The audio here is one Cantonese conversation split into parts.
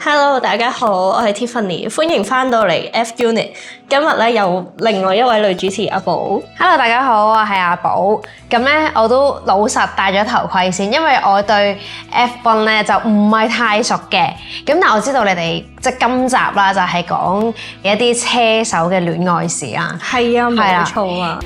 Hello，大家好，我係 Tiffany，歡迎翻到嚟 F Unit。今日咧有另外一位女主持阿寶。Hello，大家好，我係阿寶。咁咧我都老實戴咗頭盔先，因為我對 F1 咧就唔係太熟嘅。咁但我知道你哋即係今集啦，就係講一啲車手嘅戀愛史啊。係啊，冇錯啊。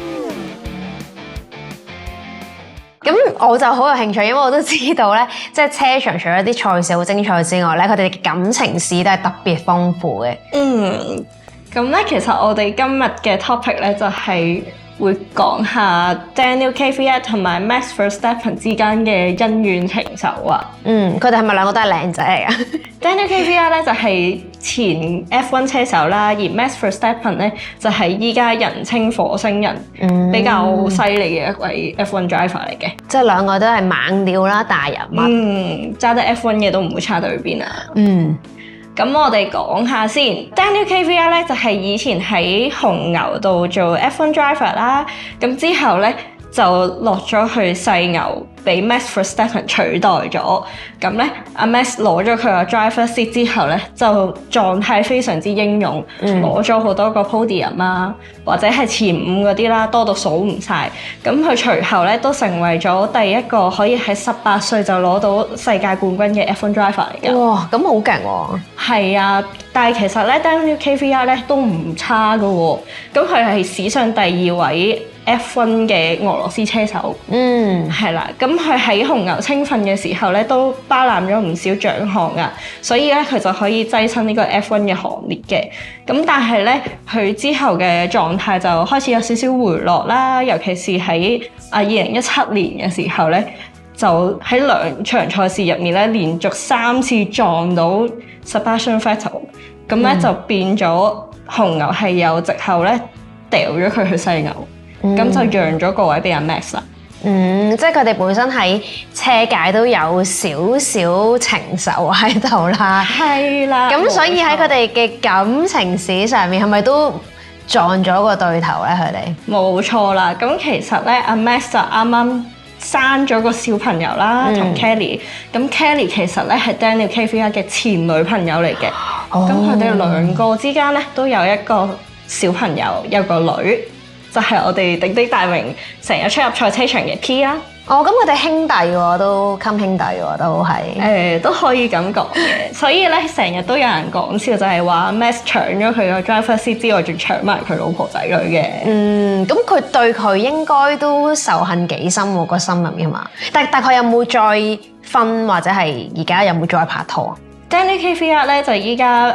咁我就好有興趣，因為我都知道咧，即係車場除咗啲賽事好精彩之外咧，佢哋嘅感情史都係特別豐富嘅。咁咧其實我哋今日嘅 topic 咧就係會講下 Daniel Kvyat 同埋 Max Verstappen 之間嘅恩怨情仇啊。佢哋係咪兩個都係靚仔嚟㗎？Daniel Kvyat 咧就係前 F1 車手啦，而 Max Verstappen 咧就係依家人稱火星人，比較犀利嘅一位 F1 driver 嚟嘅。即係兩個都係猛料啦，大人物。揸得 F1 嘅都唔會差到去邊啊。咁我哋講下先 ，Daniel Kvyat 咧就係以前喺紅牛度做 F1 driver 啦，咁之後咧就落咗去細牛，俾 Max Verstappen 取代咗。咁咧，阿 Max 攞咗佢個 driver seat 之後咧，就狀態非常之英勇，攞咗好多個 podium 啊，或者係前5嗰啲啦，多到數唔晒。咁佢隨後咧都成為咗第一個可以喺18歲就攞到世界冠軍嘅 F1 driver 嚟㗎。哇，咁好勁喎！係啊，但係其實咧 Daniel Kvyat 咧都唔差㗎喎。咁佢係史上第2位F1 嘅俄羅斯車手。係啦，咁佢喺紅牛青訓嘅時候咧，都包攬咗唔少獎項啊，所以咧佢就可以躋身呢個 F1 嘅行列嘅。咁但係咧，佢之後嘅狀態就開始有少少回落啦，尤其是喺2017年嘅時候咧，就喺2場賽事入面咧，連續3次撞到 Sebastian Vettel， 咁咧就變咗紅牛係有藉口咧掉咗佢去細牛，咁就讓咗個位俾阿 Max 啦。即係佢哋本身喺車界都有少少情仇喺度啦。係啦。咁所以喺佢哋嘅感情史上面，係咪都撞咗個對頭咧？佢哋冇錯啦。咁其實咧，阿 Max 就啱啱生咗個小朋友啦，同 Kelly。咁 Kelly 其實咧係 Daniel Kvyat 嘅前女朋友嚟嘅。咁佢哋兩個之間咧都有一個小朋友，有個女。就係我哋鼎鼎大名成日出入賽車場嘅 P 啦。咁佢哋兄弟喎，都襟兄弟喎，都係。都可以咁講嘅。所以咧，成日都有人講笑，就係話 Max 搶咗佢個 driver seat之外，仲搶埋佢老婆仔女嘅。咁佢對佢應該都仇恨幾深喎，個心入面嘛。但佢有冇再分，或者係而家有冇再拍拖？Daniel Kvyat 咧就依家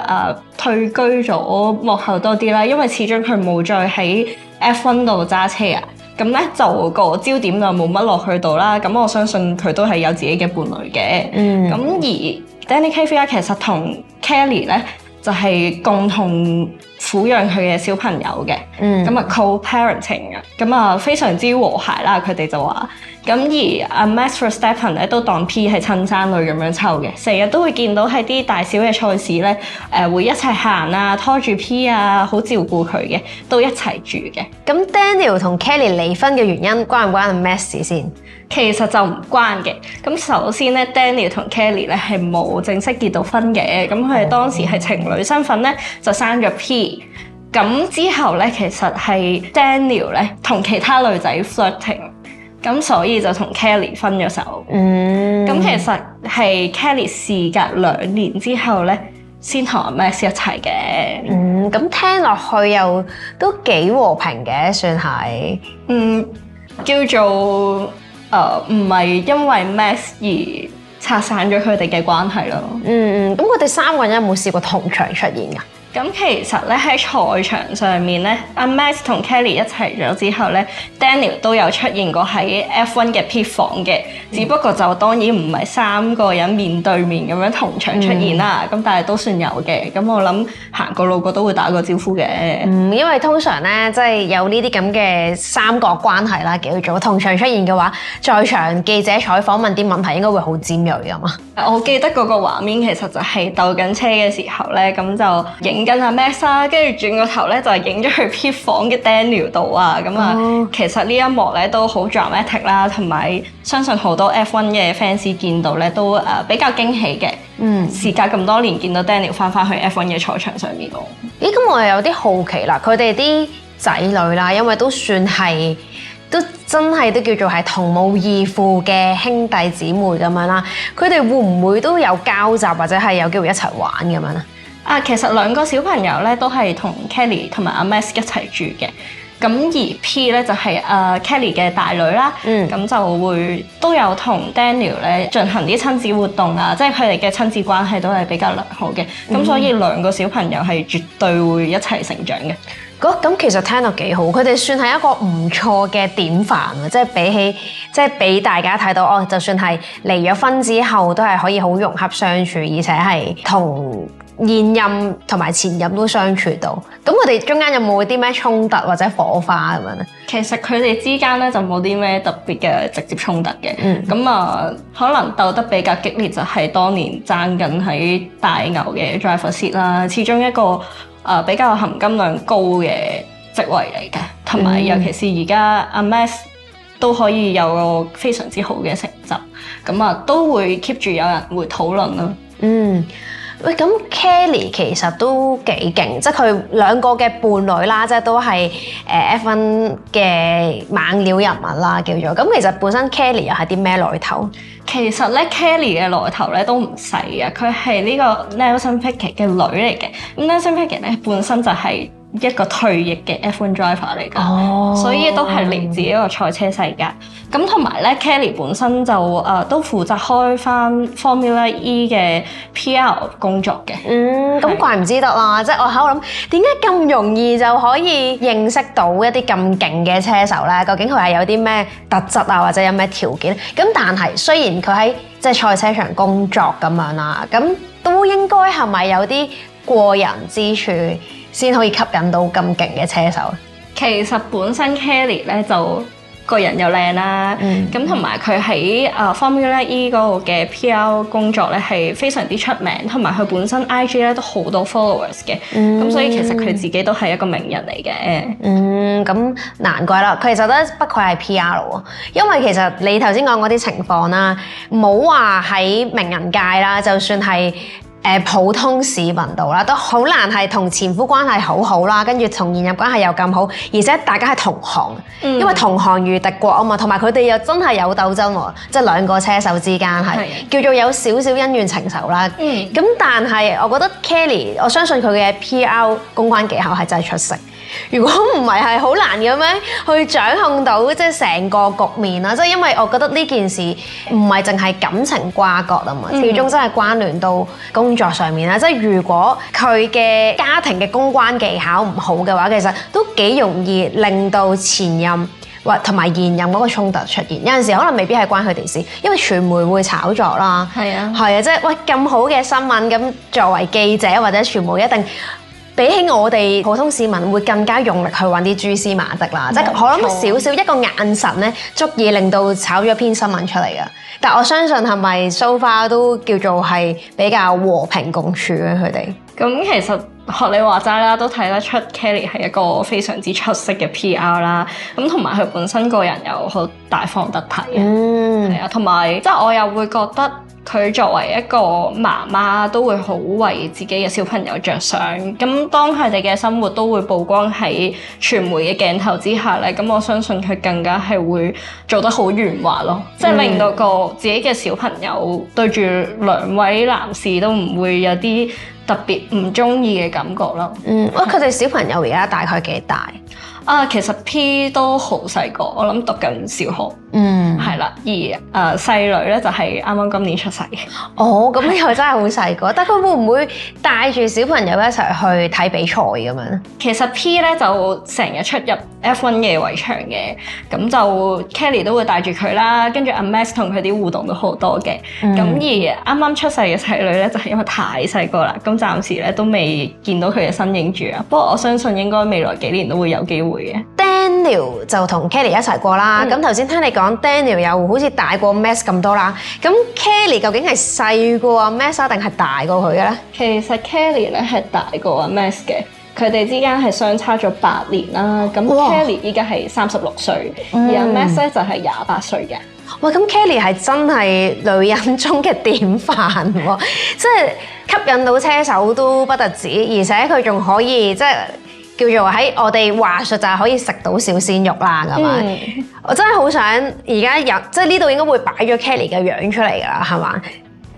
退居咗幕後多啲啦，因為始終佢冇再喺F1 度揸車啊，咁咧就個焦點就冇乜落去到啦。咁我相信佢都係有自己嘅伴侶嘅。咁而 Daniel Kvyat 其實同 Kelly 咧就係共同撫養佢嘅小朋友嘅。咁啊 co-parenting 啊，咁啊非常之和諧啦。佢哋就話，咁而阿 Max Verstappen 咧都當 P 係親生女咁樣湊嘅，成日都會見到喺啲大小嘅賽事咧，會一齊行啊，拖住 P 啊，好照顧佢嘅，都一齊住嘅。咁 Daniel 同 Kelly 離婚嘅原因關唔關阿 Max 先？其實就唔關嘅。咁首先咧 ，Daniel 同 Kelly 咧係冇正式結到婚嘅，咁佢哋當時係情侶身份咧就生咗 P。咁之後咧，其實係 Daniel 咧同其他女仔 flirting， 咁所以就同 Kelly 分咗手。咁其實係 Kelly 事隔2年之後咧，先同阿 Max 一齊嘅。咁聽落去又都幾和平嘅，算係。叫做唔係因為 Max 而拆散咗佢哋嘅關係咯。咁佢哋3個人有冇試過同場出現㗎？咁其實咧喺賽場上面咧，阿 Max 同 Kelly 一齊咗之後咧，Daniel 都有出現過喺 F1 嘅 pit 房嘅，只不過就當然唔係3個人面對面咁樣同場出現啦。咁但係都算有嘅。咁我諗行過路過都會打個招呼嘅。因為通常咧，即係有呢啲咁嘅三角關係啦，叫做同場出現嘅話，在場記者採訪問啲問題應該會好尖鋭㗎嘛。我記得嗰個畫面其實就係鬥緊車嘅時候咧，咁就影影緊阿 Max 啦，跟住轉個頭咧就係影咗去 pit 房嘅 Daniel 度啊，咁啊，其實呢一幕咧都好 dramatic 啦，同埋相信好多 F1 嘅 fans 見到咧都比較驚喜嘅。時隔咁多年見到 Daniel 翻去 F1 嘅賽場上面咯。咦，咁我又有啲好奇啦，佢哋啲仔女啦，因為都算係都真係都叫做係同母異父嘅兄弟姊妹咁樣啦，佢哋會唔會都有交集或者係有機會一齊玩咁樣啊？其實兩個小朋友咧都係同 Kelly 同埋阿 Max 一齊住嘅。咁而 P 咧就係Kelly 嘅大女啦，咁就會都有同 Daniel 咧進行啲親子活動啊，即係佢哋嘅親子關係都係比較良好嘅，咁所以兩個小朋友係絕對會一齊成長嘅。咁其實聽到幾好，佢哋算係一個唔錯嘅典範啊！即係比起即係俾大家睇到哦，就算係離咗婚之後都係可以好融洽相處，而且係同現任同埋前任都相處到。咁佢哋中間有冇啲咩衝突或者火花咁樣咧？其實佢哋之間咧就冇啲咩特別嘅直接衝突嘅。咁可能鬥得比較激烈就係當年爭緊喺大牛嘅 driver seat 啦，始終一個比較含金量高嘅職位嚟嘅，同埋尤其是而家阿 Max 都可以有個非常之好嘅成績，咁都會 keep 住有人會討論咯。喂，咁 Kelly 其實都幾勁，即係佢兩個嘅伴侶啦，即係都係F1 嘅猛料人物啦，叫做。咁其實本身 Kelly 又係啲咩來頭？其實咧 Kelly 嘅來頭咧都唔細啊，佢係呢個 Nelson Piquet 嘅女嚟嘅。咁 Nelson Piquet 咧本身就係一個退役嘅 F1 driver 嚟㗎，所以都係嚟自一個賽車世界。咁同埋咧 Kelly 本身就都負責開翻 Formula E 嘅 PR 工作嘅。咁怪唔知得啦，即係我喺度諗點解咁容易就可以認識到一啲咁勁嘅車手咧？究竟佢係有啲咩特質啊，或者有咩條件？咁但係雖然佢喺即係賽車場工作咁樣啦，咁都應該係咪有啲過人之處先可以吸引到咁勁嘅車手？其實本身 Kelly 咧就個人又靚啦，咁同埋佢喺Formula E 嗰個嘅 PR 工作咧係非常之出名，同埋佢本身 IG 咧都好多 followers 嘅，咁所以其實佢自己都係一個名人嚟嘅。咁難怪啦，佢其實都不愧係 PR 喎，因為其實你頭先講嗰啲情況啦，唔好話喺名人界啦，就算係普通市民度啦，都好難係同前夫關係好好啦，跟住同現任關係又咁好，而且大家係同行，因為同行如敵國啊嘛，同埋佢哋又真係有鬥爭喎，即係兩個車手之間係叫做有少少恩怨情仇啦。咁但係我覺得 Kelly， 我相信佢嘅 PR 公關技巧係真係出色。如果唔係係好難咁樣去掌控到即係成個局面啦，即係因為我覺得呢件事唔係淨係感情瓜葛啊嘛，始終真係關聯到工作上面啦。即係如果佢嘅家庭嘅公關技巧唔好嘅話，其實都幾容易令到前任或同埋現任嗰個衝突出現。有陣時可能未必係關佢哋事，因為傳媒會炒作啦。係啊，即係喂咁好嘅新聞，咁作為記者或者傳媒一定比起我哋普通市民會更加用力去揾啲蛛絲馬跡啦，即係我諗少少一個眼神咧，足以令到炒咗篇新聞出嚟㗎。但我相信係咪 so far 都叫做係比較和平共處嘅佢哋？咁其實學你話齋啦，都睇得出 Kelly 係一個非常之出色嘅 PR 啦。咁同埋佢本身個人又好大方得體嘅，係啊，同埋即係我又會覺得佢作為一個媽媽都會好為自己嘅小朋友着想。咁當佢哋嘅生活都會曝光喺傳媒嘅鏡頭之下咧，咁我相信佢更加係會做得好圓滑咯，即係令到個自己嘅小朋友對住兩位男士都唔會有啲特別唔中意嘅感覺咯。佢哋小朋友而家大概幾大？其實 P 都好細個，我諗讀緊小學。係啦，而細女咧就係啱啱今年出世嘅。咁又真係好細個，但佢會唔會帶住小朋友一齊去睇比賽咁樣？其實 P 咧就成日出入 F1 嘅圍場嘅，咁就 Kelly 都會帶住佢啦，跟住阿 Max 同佢啲互動都好多嘅。咁而啱啱出世嘅細女咧就係因為太細個啦，咁暫時咧都未見到佢嘅身影住啊。不過我相信應該未來幾年都會有機會嘅。Daniel 就同 Kelly 一齊過啦。咁頭先聽你講 Daniel 又好似大過 Max 咁多啦。咁 Kelly 究竟係細過阿 Max 定係大過佢嘅咧？其實 Kelly 咧係大過阿 Max 嘅，佢哋之間係相差咗8年啦。咁 Kelly 依家係36歲，而阿 Max 咧就係28歲嘅。哇！咁 Kelly 係真係女人中嘅典範喎，即係吸引到車手都不特止，而且佢仲可以即係叫做喺我哋話術就係可以食到小鮮肉啦咁樣。我真係好想而家有即係呢度應該會擺咗 Kelly 嘅樣出嚟㗎啦，係嘛？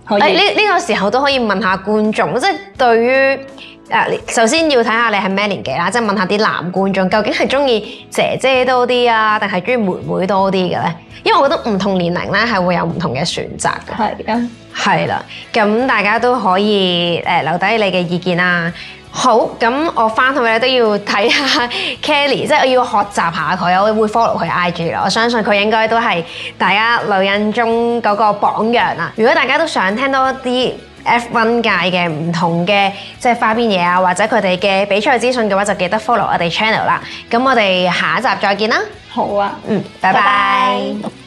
可以。呢個時候都可以問下觀眾，即係對於首先要睇下你係咩年紀啦，即係問下啲男觀眾究竟係中意姐姐多啲啊，定係中意妹妹多啲嘅咧？因為我覺得唔同年齡咧係會有唔同嘅選擇嘅。係啊，係啦，咁大家都可以留低你嘅意見啦。好，咁我翻去咧都要睇下 Kelly， 即係我要學習下佢，我會 follow 佢 IG 啦。我相信佢應該都係大家女人中嗰個榜樣啦。如果大家都想聽多啲F1 界嘅唔同嘅即係花邊嘢啊，或者佢哋嘅比賽資訊嘅話，就記得 follow 我哋 channel 啦。咁我哋下一集再見啦。好啊，拜拜。